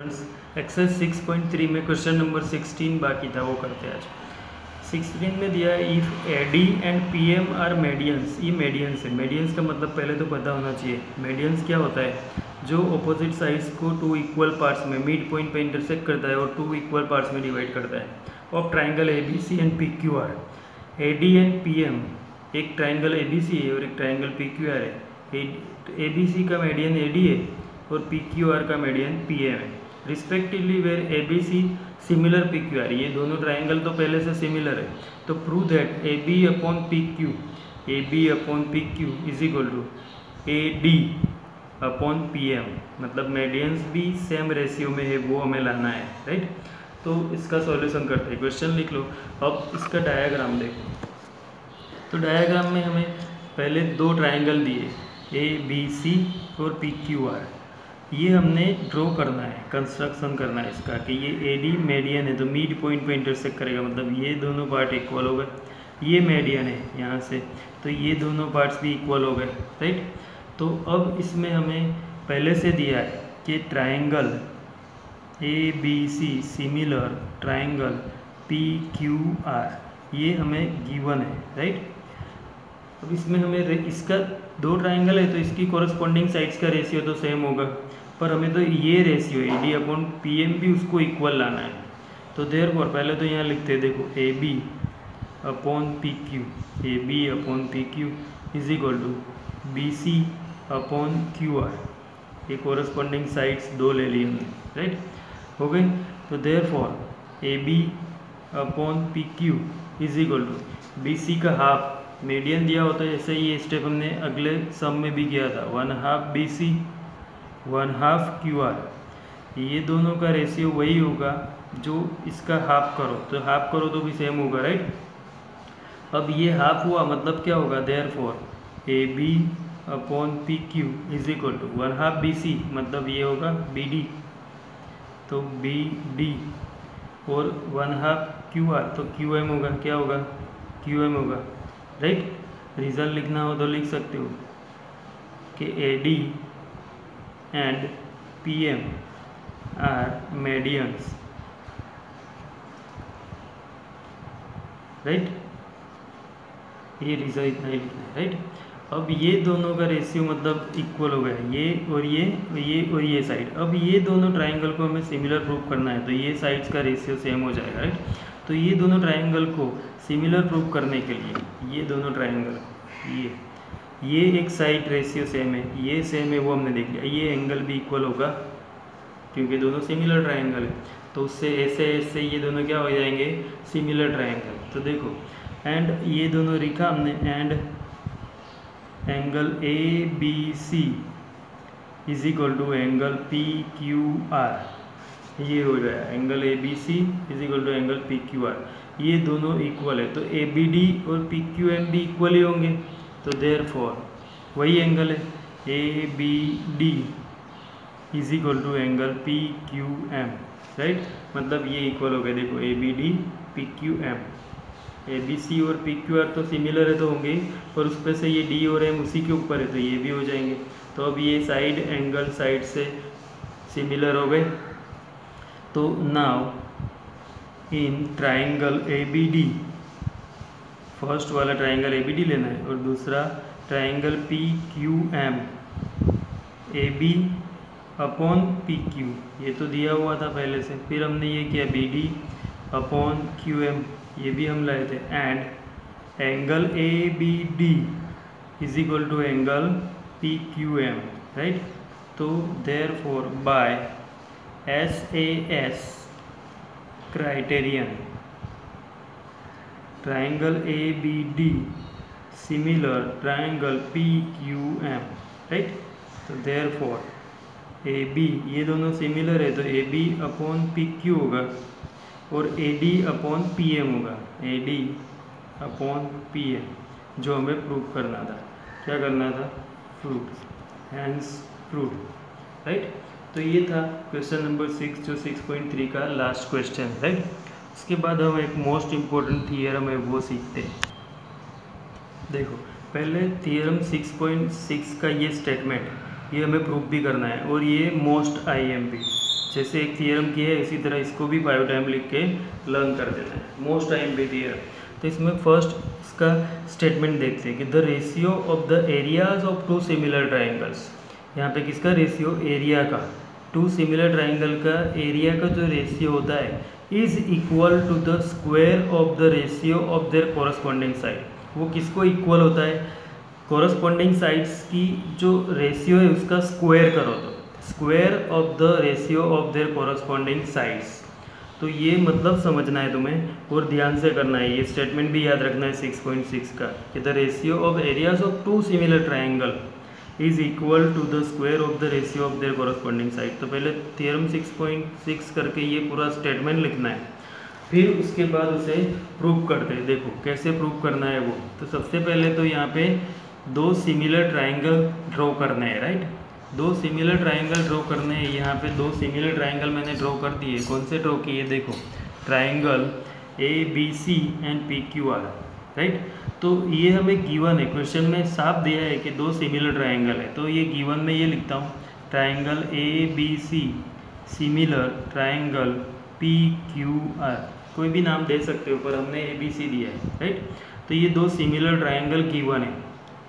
Exercise 6.3 में question number 16 बाकी था, वो करते हैं आज। 16 में दिया है if A D and P M are medians. ये मेडियंस है। मेडियंस का मतलब पहले तो पता होना चाहिए। मेडियंस क्या होता है? जो अपोजिट साइड्स को टू इक्वल पार्ट्स में मिड पॉइंट पे इंटरसेक्ट करता है और टू इक्वल पार्ट्स में डिवाइड करता है। Of triangle A B C and P Q R. A D and P M, एक ट्राइंगल ए बी सी है और एक ट्राइंगल पी क्यू आर है। ए बी सी का मेडियन ए डी है और पी क्यू आर का मेडियन पी एम है respectively, where A B C similar P Q R. ये दोनों ट्राइंगल तो पहले से सिमिलर है, तो prove that A B upon P Q, A B upon P Q is equal to A D upon P M. मतलब medians भी same ratio में है, वो हमें लाना है, राइट। तो इसका सॉल्यूशन करते हैं। क्वेश्चन लिख लो। अब इसका डायग्राम देखो। तो डायग्राम में हमें पहले दो ट्राइंगल दिए, ए बी सी और पी क्यू आर। ये हमने ड्रॉ करना है, कंस्ट्रक्शन करना है इसका कि ये ए डी मेडियन है तो मिड पॉइंट पे इंटरसेक्ट करेगा, मतलब ये दोनों पार्ट इक्वल हो गए। ये मेडियन है यहाँ से, तो ये दोनों पार्ट्स भी इक्वल हो गए, राइट। तो अब इसमें हमें पहले से दिया है कि triangle A B C similar triangle P Q R, ये हमें गिवन है, राइट। अब इसमें हमें इसका दो ट्राइंगल है तो इसकी कॉरस्पॉन्डिंग साइड्स का रेशियो तो सेम होगा, पर हमें तो ये ratio A D upon P M भी उसको इक्वल लाना है। तो देयरफॉर पहले तो यहाँ लिखते हैं, देखो A B upon P Q, A B upon P Q is equal to B C upon Q R. ये कॉरस्पॉन्डिंग साइड्स दो ले ली हमने, राइट, हो गई। तो therefore A B upon P Q is equal to B C का half, median दिया होता है, ऐसे ही ये स्टेप हमने अगले सम में भी किया था। 1/2 बी सी 1/2 क्यू आर। ये दोनों का रेशियो वही होगा जो इसका हाफ करो, तो हाफ करो तो भी सेम होगा, राइट। अब ये हाफ हुआ मतलब क्या होगा? Therefore A B upon P Q is equal to 1/2 B C, मतलब ये होगा बी डी, तो बी डी और 1/2 क्यू आर, तो क्यू एम होगा। क्या होगा? क्यू एम होगा, राइट। रीज़न लिखना हो तो लिख सकते हो कि A D and P M are medians, right. ये रीज़न इतना ही लिखना है, राइट। अब ये दोनों का रेशियो मतलब इक्वल हो गया, ये और ये साइड। अब ये दोनों ट्राइंगल को हमें सिमिलर प्रूव करना है, तो ये साइड्स का रेशियो सेम हो जाएगा, राइट। तो ये दोनों ट्राइंगल को सिमिलर प्रूव करने के लिए ये दोनों ट्राइंगल, ये एक साइड रेशियो सेम है, ये सेम है, वो हमने देख लिया। ये एंगल भी इक्वल होगा क्योंकि दोनों सिमिलर ट्राइंगल है, तो उससे ऐसे ये दोनों क्या हो जाएंगे? Similar triangle. तो देखो, एंड ये दोनों लिखा हमने, and angle A B C is equal to angle P Q R. ये हो जाएगा angle A B C is equal to angle P Q R. ये दोनों इक्वल है, तो ए बी डी और पी क्यू एम भी इक्वल ही होंगे, तो देयरफॉर वही एंगल है A B D is equal to angle P Q M, right. मतलब ये इक्वल हो गए, देखो A B D P Q M. A B C और पी क्यू आर तो सिमिलर है तो होंगे, पर उस पर से ये डी और एम उसी के ऊपर है तो ये भी हो जाएंगे। तो अब ये साइड एंगल साइड से सिमिलर हो गए। तो now in triangle A B D, first वाला ट्राइंगल ए बी डी लेना है और दूसरा triangle P Q M, A B upon P Q, ये तो दिया हुआ था पहले से। फिर हमने ये किया B D upon Q M, ये भी हम लाए थे, and angle A B D is equal to angle P Q M, right. तो therefore by SAS criterion triangle A B D similar triangle P Q M, right. तो therefore A B, ये दोनों similar है तो A B upon P Q होगा और A D upon P M होगा, A D upon P M, जो हमें प्रूव करना था। क्या करना था? Prove, hence prove, right. तो ये था क्वेश्चन नंबर 6, जो 6.3 का लास्ट क्वेश्चन, राइट। उसके बाद हम एक मोस्ट इम्पोर्टेंट थियरम है वो सीखते हैं। देखो, पहले थियरम 6.6 का ये स्टेटमेंट, ये हमें प्रूव भी करना है और ये मोस्ट IMP जैसे एक थियरम की है इसी तरह इसको भी 5 टाइम लिख के लर्न कर देना है, मोस्ट टाइम पे थियरम। तो इसमें फर्स्ट इसका स्टेटमेंट देखते हैं कि the ratio of the areas of two similar triangles. यहाँ पे किसका रेशियो, एरिया का, टू सिमिलर ट्राइंगल का एरिया का जो रेशियो होता है is equal to the square of the ratio of their corresponding side. वो किसको इक्वल होता है, कोरस्पॉन्डिंग साइड्स की जो रेशियो है उसका स्क्वायर करो, तो square of the ratio of their corresponding sides. तो ये मतलब समझना है तुम्हें और ध्यान से करना है, ये स्टेटमेंट भी याद रखना है 6.6 का कि the ratio of areas of two similar triangle is equal to the square of the ratio of their corresponding side. तो पहले थ्योरम 6.6 करके ये पूरा स्टेटमेंट लिखना है, फिर उसके बाद उसे प्रूव करते हैं। देखो कैसे प्रूव करना है वो। तो सबसे पहले तो यहाँ पे दो सिमिलर ट्राइंगल ड्रॉ करने हैं, राइट। दो सिमिलर ट्राइंगल ड्रॉ करने हैं। यहाँ पे दो सिमिलर ट्राइंगल मैंने ड्रॉ कर दिए। कौन से ड्रॉ किए, देखो triangle ABC and PQR, right. तो ये हमें गिवन है, क्वेश्चन में साफ दिया है कि दो सिमिलर ट्राइंगल है, तो ये गिवन में ये लिखता हूँ triangle ABC similar triangle PQR, कोई भी नाम दे सकते हो पर हमने ABC दिया है, राइट। तो ये दो सिमिलर ट्राइंगल गिवन है,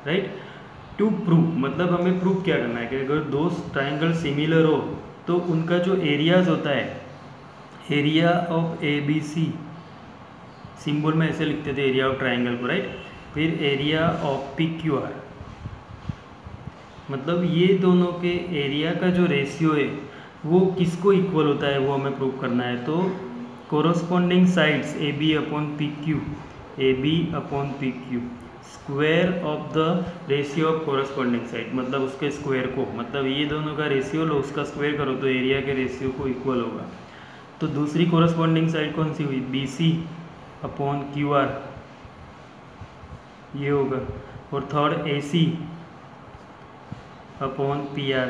राइट। टू प्रूव मतलब हमें प्रूव क्या करना है कि अगर दो ट्राइंगल सिमिलर हो तो उनका जो एरियाज होता है, एरिया ऑफ ABC सिंबल में ऐसे लिखते थे एरिया ऑफ ट्राइंगल को, राइट। फिर एरिया ऑफ PQR मतलब ये दोनों के एरिया का जो रेशियो है वो किसको इक्वल होता है वो हमें प्रूव करना है। तो corresponding sides AB upon PQ square of the ratio of corresponding side मतलब उसके स्क्वायर को, मतलब ये दोनों का रेशियो लो उसका स्क्वायर करो तो एरिया के रेशियो को इक्वल होगा। तो दूसरी कोरस्पॉन्डिंग साइड कौन सी हुई, BC अपॉन QR ये होगा। और third AC upon PR।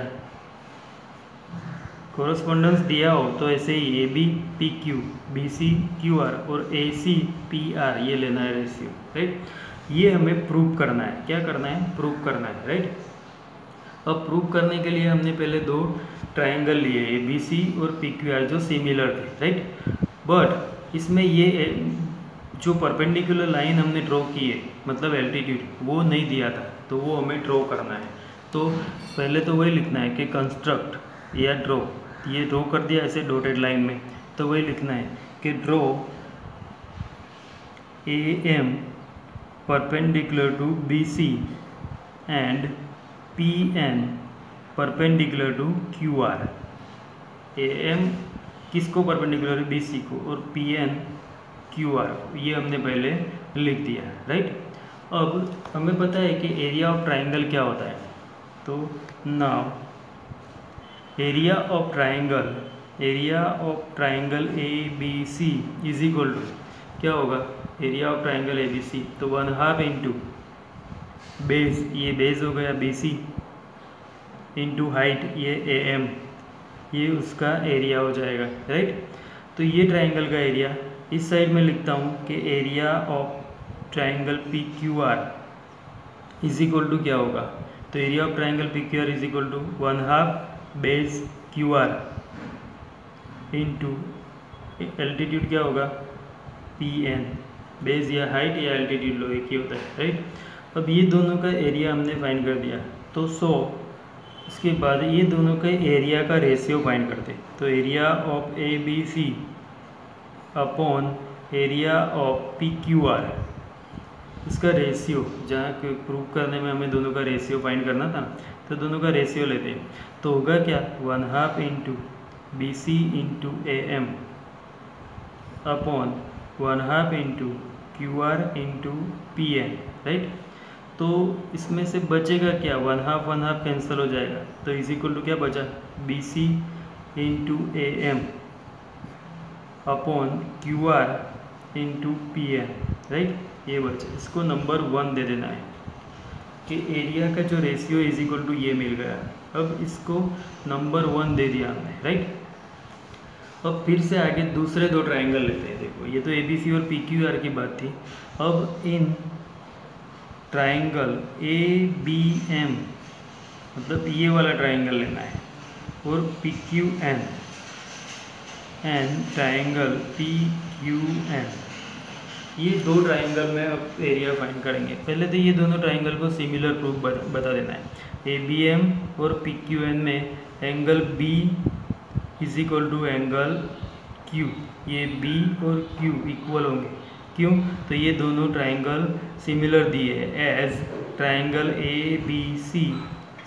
Correspondence दिया हो तो ऐसे ही AB PQ BC QR और AC PR ये लेना है रेशियो, राइट। ये हमें प्रूव करना है, क्या करना है, प्रूव करना है, राइट। अब प्रूव करने के लिए हमने पहले दो ट्राइंगल लिए ABC और PQR जो सिमिलर थे, राइट। बट इसमें ये जो परपेंडिकुलर लाइन हमने ड्रॉ की है मतलब एल्टीट्यूड वो नहीं दिया था, तो वो हमें ड्रॉ करना है। तो पहले तो वही लिखना है कि कंस्ट्रक्ट या ड्रॉ, ये ड्रॉ कर दिया ऐसे डॉटेड लाइन में, तो वही लिखना है कि draw AM perpendicular to BC and PN perpendicular to QR। AM किसको परपेंडिकुलर है, BC को, और PN QR को, ये हमने पहले लिख दिया, राइट। अब हमें पता है कि एरिया ऑफ ट्राइंगल क्या होता है, तो now area of triangle ABC is equal to क्या होगा, एरिया ऑफ ट्राइंगल ABC तो 1/2 इंटू बेस, ये बेस हो गया BC इंटू हाइट ये AM, ये उसका एरिया हो जाएगा, राइट। तो ये ट्राइंगल का एरिया इस साइड में लिखता हूँ कि area of triangle PQR is equal to क्या होगा, तो area of triangle PQR is equal to 1/2 base QR into altitude क्या होगा PN, बेस या हाइट या एल्टीट्यूड लो एक ही होता है, राइट। अब ये दोनों का एरिया हमने फाइंड कर दिया, तो इसके बाद ये दोनों के एरिया का रेशियो फाइंड करते, तो area of ABC upon area of PQR इसका रेशियो, जहाँ प्रूव करने में हमें दोनों का रेशियो फाइंड करना था, तो दोनों का रेशियो लेते हैं, तो होगा क्या 1/2 into BC into AM upon 1/2 into QR into PN, right. तो इसमें से बचेगा क्या, 1/2 कैंसिल हो जाएगा, तो इज इक्वल टू क्या बचा, BC into AM upon QR into PN, right. ये बचा, इसको नंबर 1 दे देना है कि एरिया का जो रेशियो इज इक्वल टू ये मिल गया। अब इसको नंबर 1 दे दिया हमने, राइट। अब फिर से आगे दूसरे दो ट्राइंगल लेते हैं। देखो ये तो ABC और PQR की बात थी, अब इन ट्राइंगल ABM मतलब ये वाला ट्राइंगल लेना है, और PQN N triangle P Q N, ये दो ट्राइंगल में अब एरिया फाइंड करेंगे। पहले तो ये दोनों ट्राइंगल को सिमिलर प्रूफ बता देना है। ए बी एम और पी क्यू एन में angle B is equal to angle Q, ये बी और क्यू इक्वल होंगे। क्यों? तो ये दोनों ट्राइंगल सिमिलर दिए हैं, as triangle A B C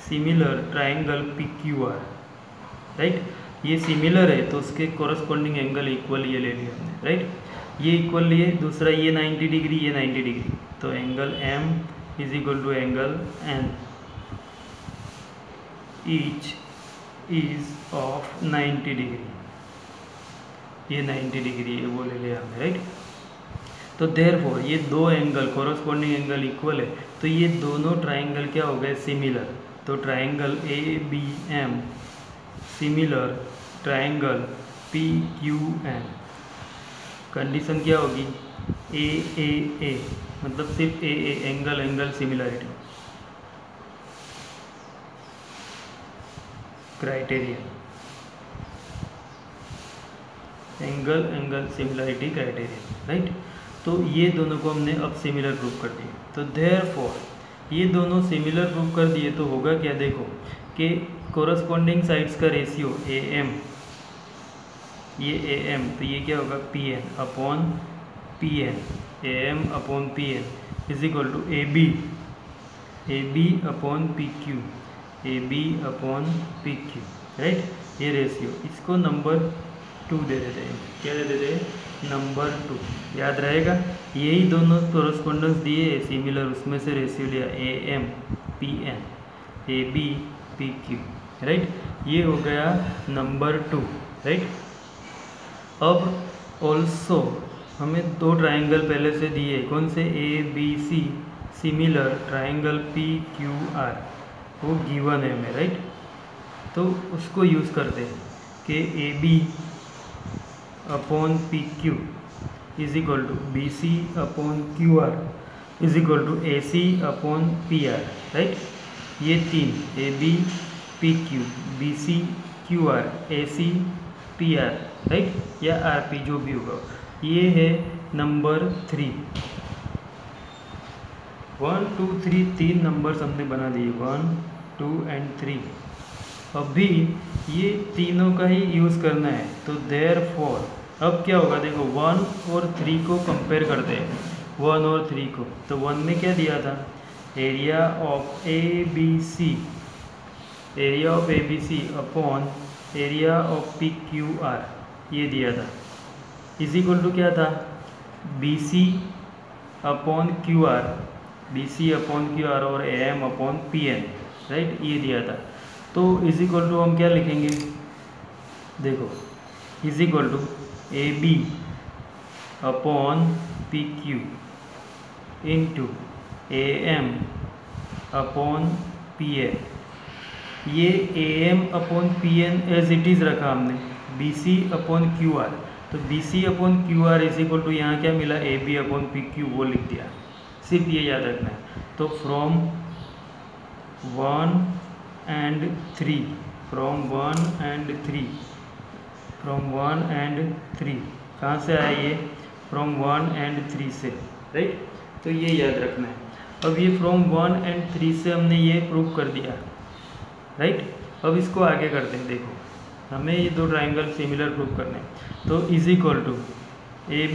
similar triangle P Q R, right. ये सिमिलर है तो उसके कोरस्पॉन्डिंग एंगल इक्वल ये ले लिया हमने, राइट। ये इक्वल लिए, दूसरा ये 90 डिग्री, ये 90 डिग्री, तो angle M is equal to angle N, each is of 90 degree, ये 90 डिग्री है वो ले लिया हमने, राइट। तो देयरफॉर ये दो एंगल कोरस्पॉन्डिंग एंगल इक्वल है, तो ये दोनों ट्राइंगल क्या हो गए? सिमिलर। तो triangle A B M similar triangle P Q N, condition क्या होगी? ए मतलब सिर्फ A angle angle similarity criteria, angle angle similarity criteria, right. तो ये दोनों को हमने अब सिमिलर प्रूव कर दिया। तो देयरफॉर ये दोनों सिमिलर प्रूव कर दिए तो होगा क्या? देखो कि कोरस्पॉन्डिंग साइड्स का रेशियो ए एम, ये ए एम, तो ये क्या होगा? P N upon P N, A M upon P N is equal to A B upon P Q, A B upon P Q, right. ये ratio, इसको number 2 दे देते हैं। क्या दे देते हैं? नंबर 2। याद रहेगा, यही दोनों कोरस्पॉन्डेंस दिए सिमिलर, उसमें से रेशियो लिया A M P N, A B P Q, right. ये हो गया नंबर 2, राइट। अब ऑल्सो हमें दो ट्राइंगल पहले से दिए, कौन से? A B C similar triangle P Q R, वो गिवन है हमें, राइट। तो उसको यूज़ करते हैं कि A B upon P Q is equal to B C upon Q R is equal to A C upon P R, right. ये तीन, A B P Q B C Q R A C P R, right, या R P जो भी होगा, ये है number 3। 1 2 3 तीन numbers हमने बना दिए, 1 2 एंड 3। अभी ये तीनों का ही यूज़ करना है, तो देयरफॉर अब क्या होगा? देखो 1 और 3 को कंपेयर करते हैं, 1 और 3 को। तो 1 में क्या दिया था? Area of A B C, area of A B C upon area of P Q R, ये दिया था, इज इक्वल टू क्या था? B C upon Q R, B C upon Q R और A M upon P N, right, ये दिया था। तो इज इक्वल टू हम क्या लिखेंगे? देखो is equal to A B upon P Q into A M upon P N. ये A M upon P N as it is रखा हमने, B C upon Q R, तो B C upon Q R is equal to यहाँ क्या मिला? A B upon P Q, वो लिख दिया, सिर्फ ये याद रखना है। तो from 1 and 3, from 1 and 3, from 1 and 3 कहाँ से आया ये? फ्रॉम 1 and 3 से, राइट। तो ये याद रखना है। अब ये फ्रॉम 1 and 3 से हमने ये प्रूव कर दिया, राइट। अब इसको आगे करते हैं। देखो हमें ये दो ट्राइंगल सिमिलर प्रूव करने हैं, तो is equal to A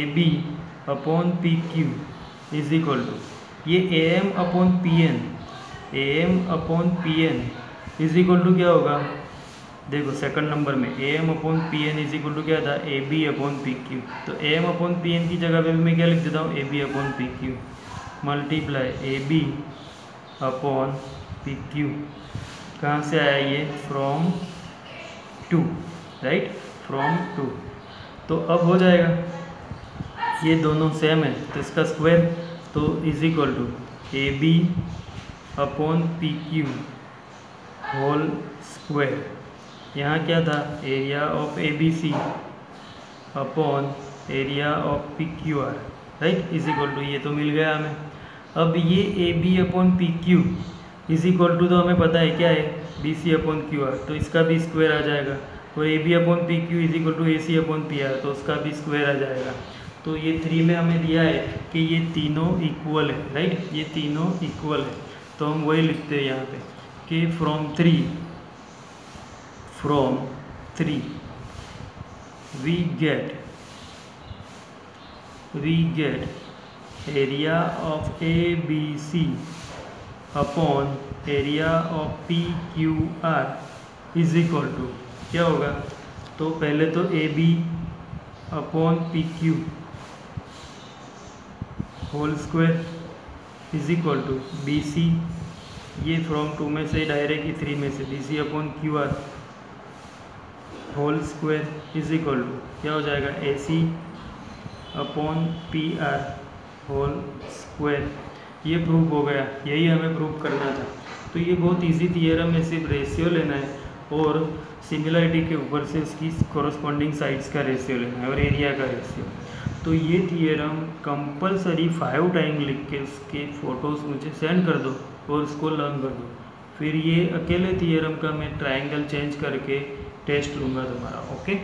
B upon P Q is equal to ये A M upon P N, A M upon P N is equal to क्या होगा? देखो सेकंड नंबर में A M upon P N is equal to क्या था? A B upon P Q. तो A M upon P N की जगह पे भी मैं क्या लिख देता हूँ? A B upon P Q multiply A B upon P Q. कहाँ से आया ये? From 2, right, from 2। तो अब हो जाएगा, ये दोनों सेम है तो इसका स्क्वायर, तो is equal to A B upon P Q whole square. यहाँ क्या था? Area of A B C upon area of P Q R, right, is equal to ये तो मिल गया हमें। अब ये A B upon P Q is equal to, तो हमें पता है क्या है? B C upon Q R, तो इसका भी स्क्वायर आ जाएगा। और A B upon P Q is equal to A C upon P R, तो उसका भी स्क्वायर आ जाएगा। तो ये 3 में हमें दिया है कि ये तीनों इक्वल है, राइट, ये तीनों इक्वल है। तो हम वही लिखते हैं यहाँ पे कि from three we get area of A B C upon area of P Q R is equal to क्या होगा, तो पहले तो A B upon P Q whole square is equal to B C, ये फ्रॉम 2 में से direct ही 3 में से B C upon Q R whole square is equal to क्या हो जाएगा, A C upon P R whole square. ये proof हो गया, यही हमें प्रूफ करना था। तो ये बहुत इजी थियरम है, सिर्फ रेशियो लेना है और सिमिलरिटी के ऊपर से उसकी कॉरस्पॉन्डिंग साइड्स का रेशियो लेना है और एरिया का रेशियो। तो ये थियरम कंपलसरी 5 टाइम लिख के उसके फ़ोटोज़ मुझे सेंड कर दो और उसको लर्न कर दो। फिर ये अकेले थियरम का मैं ट्रायंगल चेंज करके टेस्ट लूँगा तुम्हारा। ओके।